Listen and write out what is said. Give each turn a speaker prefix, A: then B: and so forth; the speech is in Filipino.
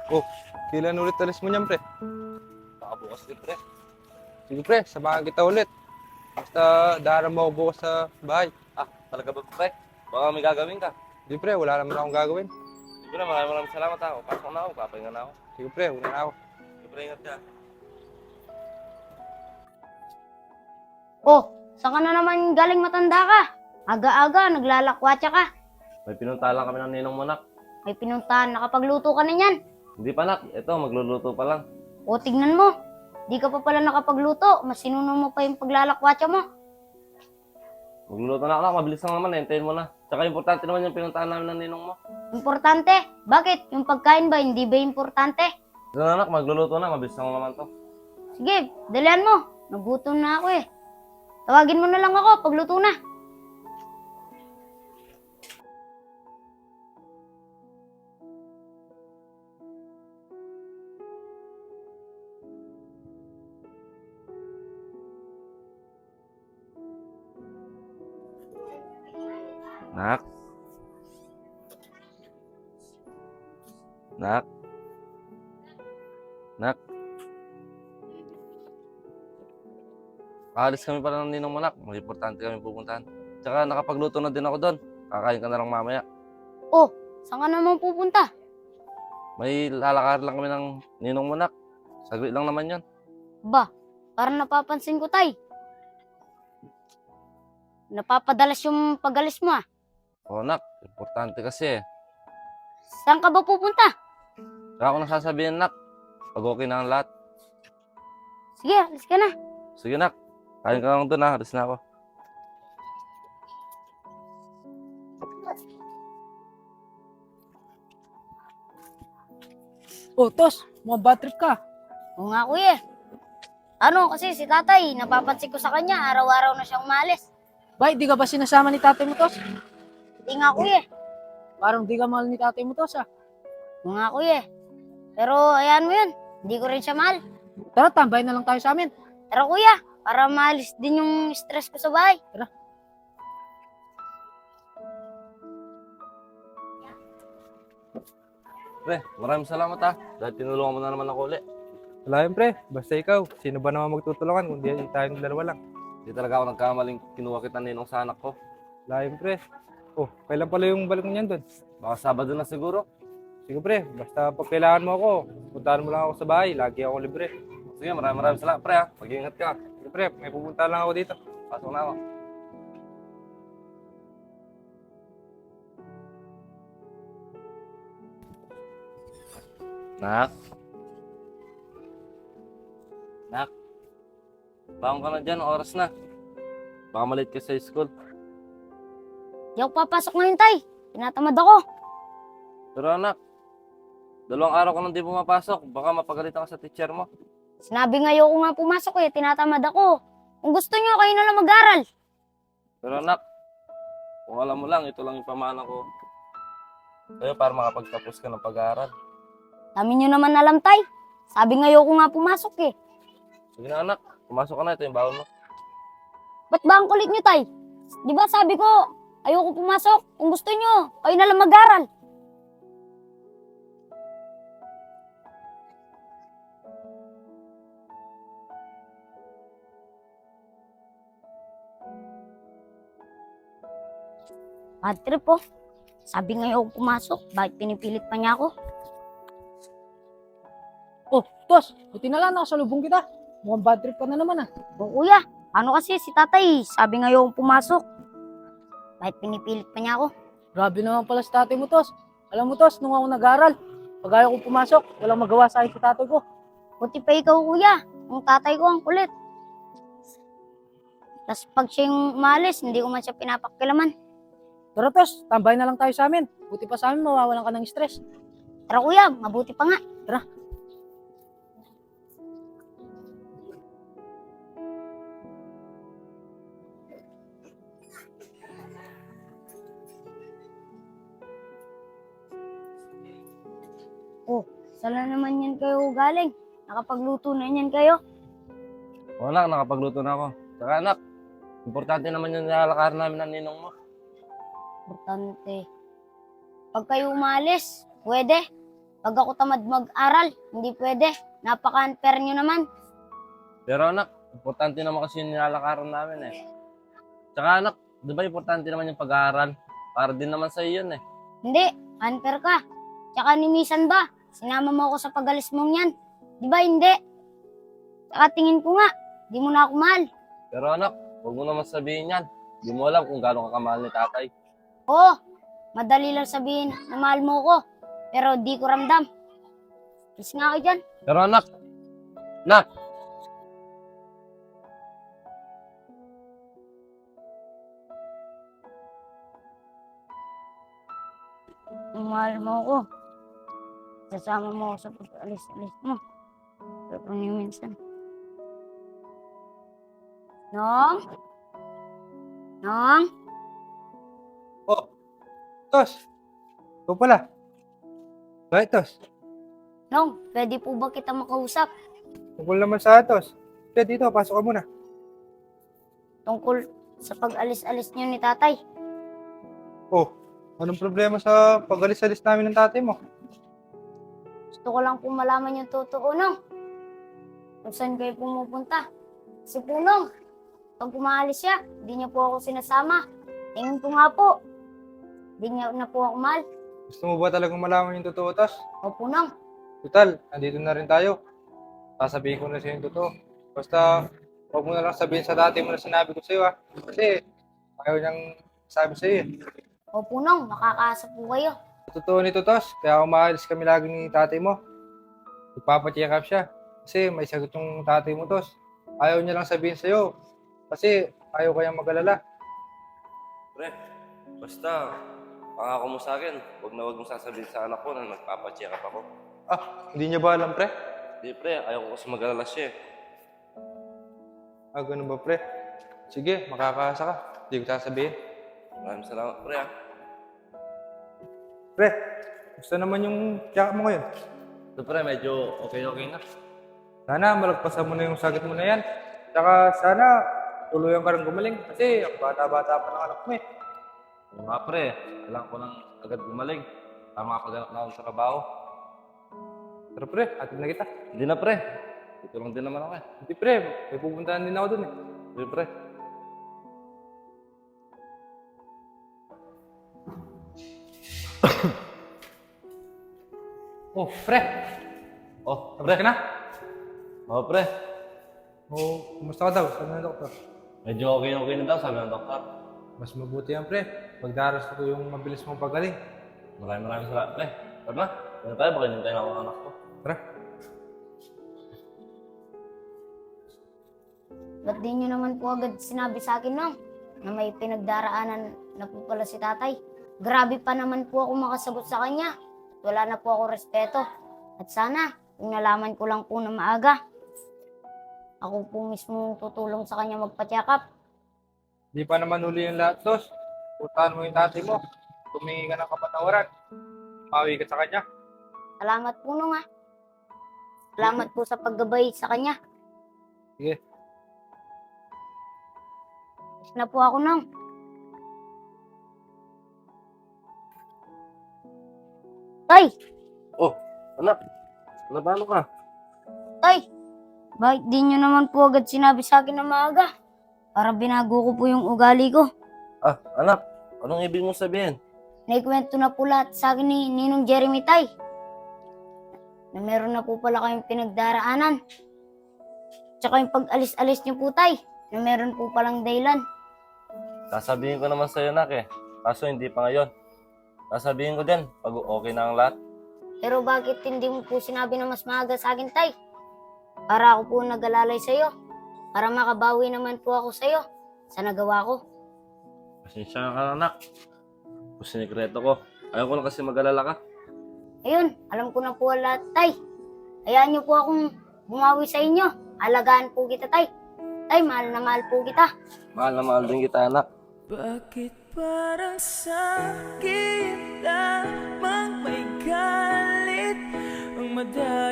A: Oh, kailan ulit alis mo niyan, pre?
B: Baka bukas din, pre.
A: Sige, pre, samahan kita ulit. Basta daanan mo ako bukas sa bahay.
B: Ah, talaga ba, pre? Baka may gagawin ka.
A: Sige, pre, wala naman akong gagawin.
B: Sige, pre, maraming salamat ako. Pasok na ako, papahinga na ako.
A: Sige, pre, una na ako.
B: Sige, pre, ingat ka.
C: Oh, saan ka na naman galing matanda ka? Aga-aga, naglalakwatsa ka.
B: May pinunta lang kami ng ninong mo, nak.
C: May pinuntahan, nakapagluto ka na yan.
B: Hindi pa, nak. Ito, magluluto pa lang.
C: O, tignan mo. Di ka pa pala nakapagluto. Mas sinuno mo pa yung paglalakwatsa mo.
B: Magluluto na ako, nak. Mabilis lang naman, hintayin mo na. Tsaka importante naman yung pinuntahan namin ng ninong mo.
C: Importante. Bakit? Yung pagkain ba, hindi ba importante?
B: Ito na, nak. Magluluto na. Mabilis lang naman to.
C: Sige, dalian mo. Nagutom na ako eh. Tawagin mo na lang ako pagluto na.
B: Nak? Nak? Nak? Aalis kami pala ng ninong mo, nak. May importante kami pupuntahan. Tsaka nakapagluto na din ako doon. Kakain ka na lang mamaya.
C: Oh, saan ka naman pupunta?
B: May lalakar lang kami ng ninong mo, nak. Saglit lang naman yon.
C: Ba, parang napapansin ko, tay. Napapadalas yung pagalis mo ah.
B: Oo, nak. Importante kasi eh.
C: Saan ka ba pupunta?
B: Kaya ako nasasabihin, nak. Pag okay na ang lahat.
C: Sige, alis ka na.
B: Sige, nak. Kain ka lang doon, ha. Alis na ako.
D: Oh, Tos, mga bad trip ka.
C: Oo nga, kuya. Ano, kasi si tatay, napapansin ko sa kanya, araw-araw na siyang malis.
D: Bay, di ka ba sinasama ni tatay mo, Tos?
C: Hindi nga, kuya.
D: Parang di ka mahal ni tatay mo, Tos, ah.
C: Oo nga, kuya. Pero, ayan mo yun. Hindi ko rin siya mahal.
D: Tara, tambay na lang tayo sa amin.
C: Tara, kuya. Para maalis din yung stress ko sa bahay.
B: Pre, maraming salamat, ha. Dahil tinulungan mo na naman ako ulit.
A: Wala yun, pre. Basta ikaw. Sino ba naman magtutulungan kung di tayong dalawa lang?
B: Hindi talaga ako nagkamaling kinuha kita ninong sa anak ko.
A: Wala yun, pre. Oh, kailan pala yung balik mo niyan doon?
B: Baka Sabado na siguro.
A: Sige, pre. Basta pag kailangan mo ako, puntahan mo lang ako sa bahay. Lagi ako libre.
B: Sige, maraming salamat, pre, ha. Mag-iingat ka.
A: Sige, pre. May pupunta lang ako dito.
B: Pasok na ako. Nak? Nak? Bangon ka na dyan, oras na. Baka malate ka sa school.
C: Di ako papasok ngayon, tay. Tinatamad ako.
B: Pero anak, 2 araw ka nang di pumapasok. Baka mapagalitan ka sa teacher mo.
C: Sinabi nga ayoko nga pumasok eh. Tinatamad ako. Kung gusto nyo, kayo na lang mag-aral.
B: Pero anak, kung alam mo lang, ito lang yung pamana ko. Sa'yo para makapagtapos ka ng pag-aaral.
C: Dami nyo naman alam, tay. Sabi nga ayoko nga pumasok eh.
B: Sige na anak, pumasok ka na. Ito yung baon mo.
C: Ba't ba ang kulit nyo, tay? Di ba sabi ko, ayoko pumasok. Kung gusto nyo, kayo na lang mag-aral. Bad trip po. Sabi nga ayoko pumasok. Bakit pinipilit pa niya ako?
D: Oh, Tos, buti na lang nakasalubong kita. Mukhang bad trip ka na naman, ah.
C: O kuya, ano kasi si tatay? Sabi nga ayoko pumasok. Bakit pinipilit pa niya ako?
D: Grabe naman pala si tatay mo, Tos. Alam mo, Tos, nung ako nag-aaral, pag ayaw ko pumasok, walang magawa sa akin si tatay ko.
C: Buti pa ikaw kuya. Ang tatay ko ang kulit. Tapos pag siya yung umalis, hindi ko man siya pinapakilaman.
D: Tara, Tos, tambay na lang tayo sa amin. Buti pa sa amin, mawawalan ka ng stress.
C: Tara kuya, mabuti pa nga.
D: Tara.
C: Saan na naman yan kayo galing? Nakapagluto na yan kayo?
B: O anak, nakapagluto na ako. Saka anak, importante naman yung nilalakar namin ng ninong mo.
C: Importante. Pag kayo umalis, pwede. Pag ako tamad mag-aral, hindi pwede. Napaka-unfair nyo naman.
B: Pero anak, importante naman kasi yung nilalakaran namin eh. Tsaka anak, di ba importante naman yung pag-aaral? Para din naman sa yun eh.
C: Hindi, unfair ka. Tsaka ni Misan ba, sinama mo ako sa pag-alis mong yan. Di ba hindi? Tsaka tingin ko nga, di mo na ako mahal.
B: Pero anak, huwag mo naman sabihin yan. Di mo alam kung gaano ka kamahal ni tatay.
C: Oo, madali lang sabihin na mahal mo ko. Pero di ko ramdam. Please nga ako dyan.
B: Pero anak, nak,
C: Mahal mo ako. Sasama mo ako sa pag-alis-alis mo. Pero kung yung minsan. Nong? Nong?
A: Oh, Tos. Ikaw pala. Bakit, Tos?
C: Nong, pwede po ba kita makausap?
A: Tungkol naman sa Tos. Kaya dito, pasok ka muna.
C: Tungkol sa pag-alis-alis niyo ni tatay.
A: Oh, anong problema sa pag-alis-alis namin ng tatay mo?
C: Gusto ko lang po malaman yung totoo, Nong. Kung saan kayo pumupunta. Si Punong, pag umaalis siya, di niya po ako sinasama. Tingin ko nga po, di niya na po ako mahal.
A: Gusto mo ba talagang malaman yung totoo, Tos?
C: O Punong,
A: Total, andito na rin tayo. Sasabihin ko na sa'yo yung totoo. Basta, huwag mo na lang sabihin sa dati mo na sinabi ko sa'yo, ha? Kasi, ayaw niyang sabi sa'yo, eh.
C: o Punong, makakaasa po kayo.
A: Totoo nito, Tos. Kaya umaalis kami lagi ni tatay mo. Ipapa-check up siya. Kasi may sagot yung tatay mo, Tos. Ayaw niya lang sabihin sa'yo. Kasi ayaw kayang mag-alala.
B: pre, basta, pangako mo sa akin, huwag mo sasabihin sa anak ko na nagpapacheck up ako.
A: Ah, hindi niya ba alam, pre?
B: Di pre, ayaw ko kasi mag-alala siya eh.
A: Ah, ganun ba, pre? Sige, makakaasa ka. Hindi ko sasabihin.
B: Maraming salamat pre ah.
A: Pre, gusto naman yung check up mo ngayon.
B: So pre, medyo okay na.
A: Sana malagpasan mo na yung sakit mo na yan. Tsaka sana tuluyan ka rin gumaling. Kasi ang bata-bata pa ng anak mo, eh.
B: Oo nga pre, kailangan ko nang agad gumaling para makapaganap na ako sa trabaho.
A: Pero pre, atin na kita.
B: Hindi na pre, dito lang din naman ako eh.
A: Hindi pre, may pupuntahan din ako dun, eh.
B: Hindi pre.
A: Oh, pre.
B: Oh,
A: Tapos
B: pre.
A: ka na?
B: Oh pre,
A: Oh, kumusta ka daw? Sabi ng doktor.
B: medyo okay na daw sabi ng doktor.
A: Mas mabuti yan, pre. Pagdaras ko yung mabilis mong pagaling.
B: Maraming salamat pre. Tara na, ano tayo, baka hinintay na ako ng anak ko.
A: Tara.
C: Ba't di nyo naman po agad sinabi sa akin, Nong, na may pinagdaraanan na po pala si tatay? Grabe pa naman po ako makasagot sa kanya. Wala na po ako respeto. At sana, kung nalaman ko lang po na maaga, ako po mismo tutulong sa kanya magpa-check up.
A: Di pa naman huli yung lahat, Tos. Puntahan mo yung tatay mo. Tumingi ka ng kapatawaran. Mawi ka sa kanya.
C: Salamat po, Nong, ha. Salamat po sa paggabay sa kanya.
A: Sige.
C: Na po ako, Nong. Tay!
B: Oh, anak, paano ka?
C: Tay! Bakit di nyo naman po agad sinabi sa akin na maaga? Para binago ko po yung ugali ko.
B: Ah, anak, anong ibig mong sabihin?
C: Naikwento na po lahat sa akin ni Ninong Jeremy, Tay. Na meron na po pala kayong pinagdaraanan. Tsaka yung pag-alis-alis niyo po, Tay, na meron po palang dahilan.
B: Sasabihin ko naman sa'yo, nak eh. Kaso hindi pa ngayon. Sasabihin ko din, pag okay na ang lahat.
C: Pero bakit hindi mo po sinabi na mas maaga sa akin, Tay? Para ako po nag-alalay sa'yo. Para makabawi naman po ako sa'yo sa nagawa ko.
B: Pasensya ka, anak. Kung sinikreto ko. Ayaw ko lang kasi mag-alala ka.
C: Ayun, alam ko na po lahat, Tay. Hayaan niyo po akong bumawi sa inyo. Alagaan po kita, Tay. Tay, mahal na mahal po kita.
B: Mahal na mahal din kita, anak.
E: Bakit parang sa'kin lamang may galit ang madami?